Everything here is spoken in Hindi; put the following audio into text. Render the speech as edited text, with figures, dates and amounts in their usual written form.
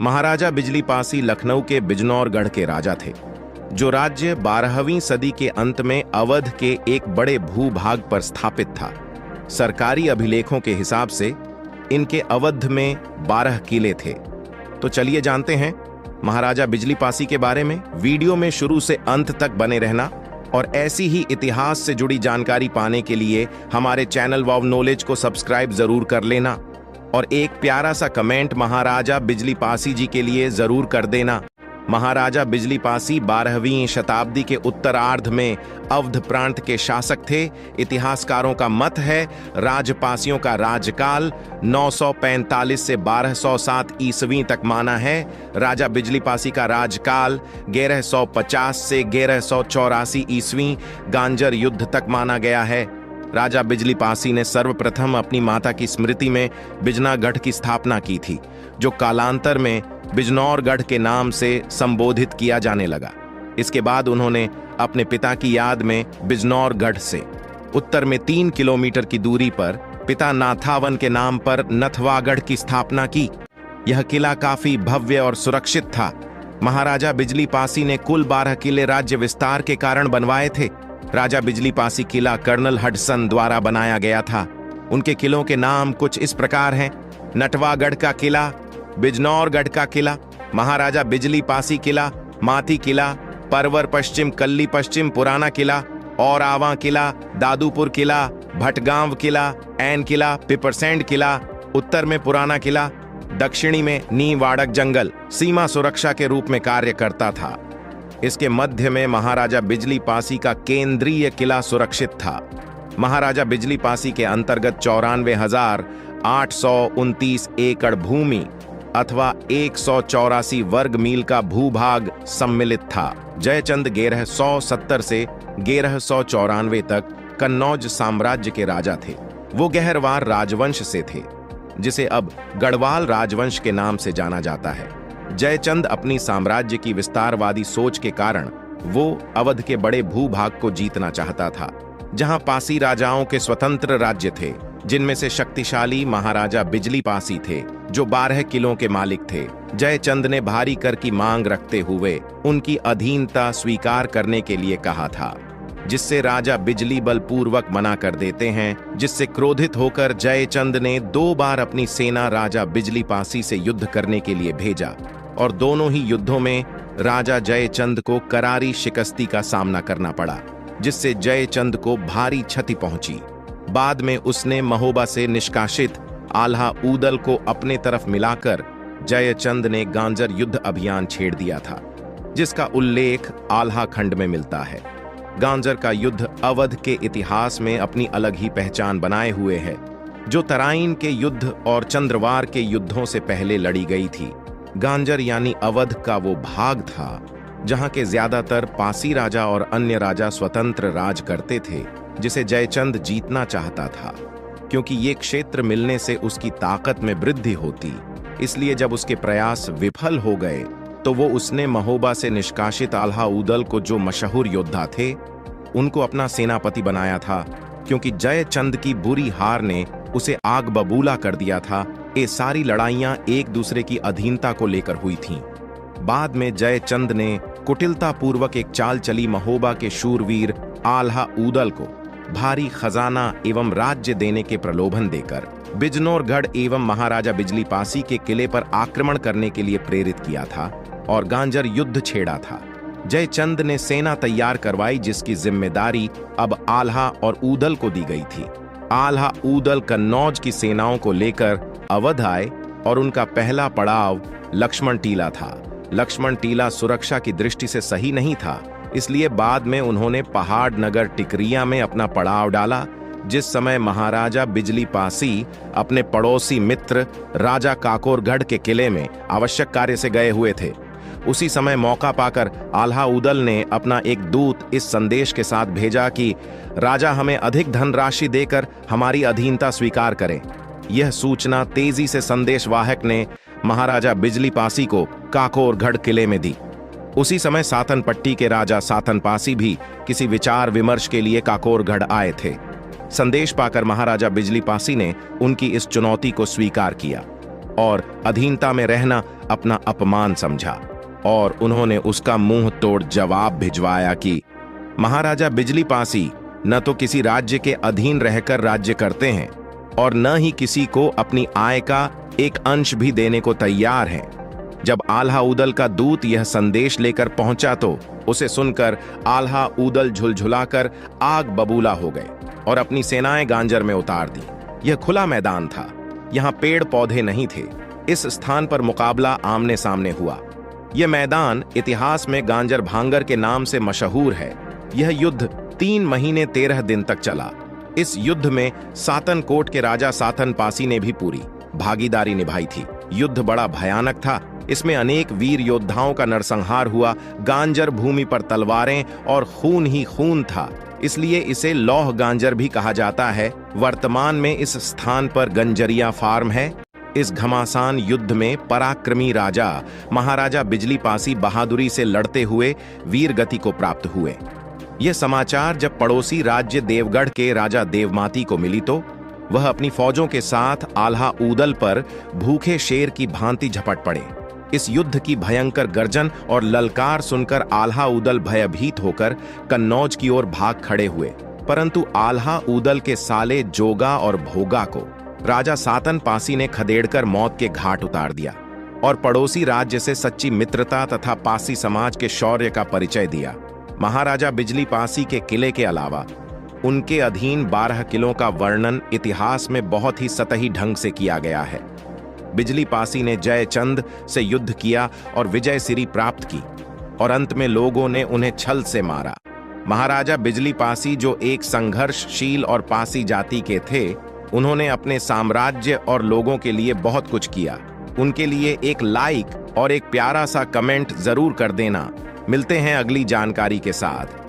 महाराजा बिजली पासी लखनऊ के बिजनौरगढ़ के राजा थे, जो राज्य 12वीं सदी के अंत में अवध के एक बड़े भूभाग पर स्थापित था। सरकारी अभिलेखों के हिसाब से इनके अवध में 12 किले थे। तो चलिए जानते हैं महाराजा बिजली पासी के बारे में। वीडियो में शुरू से अंत तक बने रहना और ऐसी ही इतिहास से जुड़ी जानकारी पाने के लिए हमारे चैनल वाव नॉलेज को सब्सक्राइब जरूर कर लेना और एक प्यारा सा कमेंट महाराजा बिजली पासी जी के लिए जरूर कर देना। महाराजा बिजली पासी 12वीं शताब्दी के उत्तरार्ध में अवध प्रांत के शासक थे। इतिहासकारों का मत है राजपासियों का राजकाल 945 से 1207 ईस्वी तक माना है। राजा बिजली पासी का राजकाल 1150 से 1184 ईस्वी गांजर युद्ध तक माना गया है। राजा बिजली पासी ने सर्वप्रथम अपनी माता की स्मृति में बिजनागढ़ की स्थापना की थी, जो कालांतर में बिजनौरगढ़ के नाम से संबोधित किया जाने लगा। इसके बाद उन्होंने अपने पिता की याद में बिजनौरगढ़ से उत्तर में 3 किलोमीटर की दूरी पर पिता नाथावन के नाम पर नथवागढ़ की स्थापना की। यह किला काफी भव्य और सुरक्षित था। महाराजा बिजली पासी ने कुल 12 किले राज्य विस्तार के कारण बनवाए थे। राजा बिजली पासी किला कर्नल हडसन द्वारा बनाया गया था। उनके किलों के नाम कुछ इस प्रकार हैं: नटवागढ़ का किला, बिजनौरगढ़ का किला, महाराजा बिजली पासी किला, माथी किला, परवर पश्चिम, कल्ली पश्चिम, पुराना किला, और आवा किला, दादूपुर किला, भटगांव किला, ऐन किला, पिपरसेंड किला, उत्तर में पुराना किला, दक्षिणी में नीवाड़क जंगल सीमा सुरक्षा के रूप में कार्य करता था। इसके मध्य में महाराजा बिजली पासी का केंद्रीय किला सुरक्षित था। महाराजा बिजली पासी के अंतर्गत 94,829 एकड़ भूमि अथवा 184 वर्ग मील का भूभाग सम्मिलित था। जयचंद 1170 से 1194 तक कन्नौज साम्राज्य के राजा थे। वो गहरवार राजवंश से थे, जिसे अब गढ़वाल राजवंश के नाम से जाना जाता है। जयचंद अपनी साम्राज्य की विस्तारवादी सोच के कारण वो अवध के बड़े भूभाग को जीतना चाहता था, जहां पासी राजाओं के स्वतंत्र राज्य थे, जिनमें से शक्तिशाली महाराजा बिजली पासी थे, जो 12 किलों के मालिक थे। जयचंद ने भारी कर की मांग रखते हुए उनकी अधीनता स्वीकार करने के लिए कहा था, जिससे राजा बिजली बलपूर्वक मना कर देते हैं, जिससे क्रोधित होकर जयचंद ने 2 बार अपनी सेना राजा बिजली पासी से युद्ध करने के लिए भेजा और दोनों ही युद्धों में राजा जयचंद को करारी शिकस्ती का सामना करना पड़ा, जिससे जयचंद को भारी क्षति पहुंची। बाद में उसने महोबा से निष्कासित आल्हा ऊदल को अपने तरफ मिलाकर जयचंद ने गांजर युद्ध अभियान छेड़ दिया था, जिसका उल्लेख आल्हा खंड में मिलता है। गांजर का युद्ध अवध के इतिहास में अपनी अलग ही पहचान बनाए हुए है, जो तराइन के युद्ध और चंद्रवार के युद्धों से पहले लड़ी गई थी। गांजर यानी अवध का वो भाग था जहां के ज्यादातर पासी राजा और अन्य राजा स्वतंत्र राज करते थे, जिसे जयचंद जीतना चाहता था, क्योंकि ये क्षेत्र मिलने से उसकी ताकत में वृद्धि होती। इसलिए जब उसके प्रयास विफल हो गए तो वो उसने महोबा से निष्कासित आल्हा ऊदल को, जो मशहूर योद्धा थे, उनको अपना सेनापति बनाया था। क्योंकि जयचंद की बुरी हार ने उसे आग बबूला कर दिया था। ये सारी लड़ाइयां एक दूसरे की अधीनता को लेकर हुई थीं। बाद में जयचंद ने कुटिलतापूर्वक एक चाल चली। महोबा के शूरवीर आल्हा ऊदल को भारी खजाना एवं राज्य देने के प्रलोभन देकर बिजनौरगढ़ एवं महाराजा बिजली पासी के किले पर आक्रमण करने के लिए प्रेरित किया था और गांजर युद्ध छेड़ा था। जयचंद ने सेना तैयार करवाई, जिसकी जिम्मेदारी अब आल्हा और ऊदल को दी गई थी। आल्हा ऊदल कन्नौज की सेनाओं को लेकर अवध आए और उनका पहला पड़ाव लक्ष्मण टीला था। लक्ष्मण टीला सुरक्षा की दृष्टि से सही नहीं था, इसलिए बाद में उन्होंने पहाड़ नगर टिकरिया में अपना पड़ाव डाला। जिस समय महाराजा बिजली पासी अपने पड़ोसी मित्र राजा काकोरगढ़ के किले में आवश्यक कार्य से गए हुए थे, उसी समय मौका पाकर आल्हा ऊदल ने अपना एक दूत इस संदेश के साथ भेजा कि राजा हमें अधिक धनराशि देकर हमारी अधीनता स्वीकार करें। यह सूचना तेजी से संदेशवाहक ने महाराजा बिजली पासी को काकोरगढ़ किले में दी। उसी समय सातनपट्टी के राजा सातनपासी भी किसी विचार विमर्श के लिए काकोरगढ़ आए थे। संदेश पाकर महाराजा बिजली पासी ने उनकी इस चुनौती को स्वीकार किया। और अधीनता में रहना अपना अपमान समझा और उन्होंने उसका मुंह तोड़ जवाब भिजवाया कि महाराजा बिजली पासी न तो किसी राज्य के अधीन रहकर राज्य करते हैं और न ही किसी को अपनी आय का एक अंश भी देने को तैयार हैं। जब आल्हा ऊदल का दूत यह संदेश लेकर पहुंचा तो उसे सुनकर आल्हा ऊदल झुलझुलाकर आग बबूला हो गए और अपनी सेनाएं गांजर में उतार दी। यह खुला मैदान था, यहाँ पेड़ पौधे नहीं थे। इस स्थान पर मुकाबला आमने सामने हुआ। यह मैदान इतिहास में गांजर भांगर के नाम से मशहूर है। यह युद्ध 3 महीने 13 दिन तक चला। इस युद्ध में सातनकोट के राजा सातन पासी ने भी पूरी भागीदारी निभाई थी। युद्ध बड़ा भयानक था। इसमें अनेक वीर योद्धाओं का नरसंहार हुआ। गांजर भूमि पर तलवारें और खून ही खून था, इसलिए इसे लौह गांजर भी कहा जाता है। वर्तमान में इस स्थान पर गंजरिया फार्म है। इस घमासान युद्ध में पराक्रमी राजा महाराजा बिजली पासी बहादुरी से लड़ते हुए वीर गति को प्राप्त हुए। यह समाचार जब पड़ोसी राज्य देवगढ़ के राजा देवमाती को मिली तो वह अपनी फौजों के साथ आल्हा ऊदल पर भूखे शेर की भांति झपट पड़े। इस युद्ध की भयंकर गर्जन और ललकार सुनकर आल्हा ऊदल भयभीत होकर कन्नौज की ओर भाग खड़े हुए, परंतु आल्हा ऊदल के साले जोगा और भोगा को राजा सातन पासी ने खदेड़कर मौत के घाट उतार दिया और पड़ोसी राज्य से सच्ची मित्रता तथा पासी समाज के शौर्य का परिचय दिया। महाराजा बिजली पासी के किले के अलावा उनके अधीन 12 किलों का वर्णन इतिहास में बहुत ही सतही ढंग से किया गया है। बिजली पासी ने जयचंद से युद्ध किया और विजय सिरी प्राप्त की और अंत में लोगों ने उन्हें छल से मारा। महाराजा बिजली पासी जो एक संघर्षशील और पासी जाति के थे, उन्होंने अपने साम्राज्य और लोगों के लिए बहुत कुछ किया। उनके लिए एक लाइक और एक प्यारा सा कमेंट जरूर कर देना। मिलते हैं अगली जानकारी के साथ।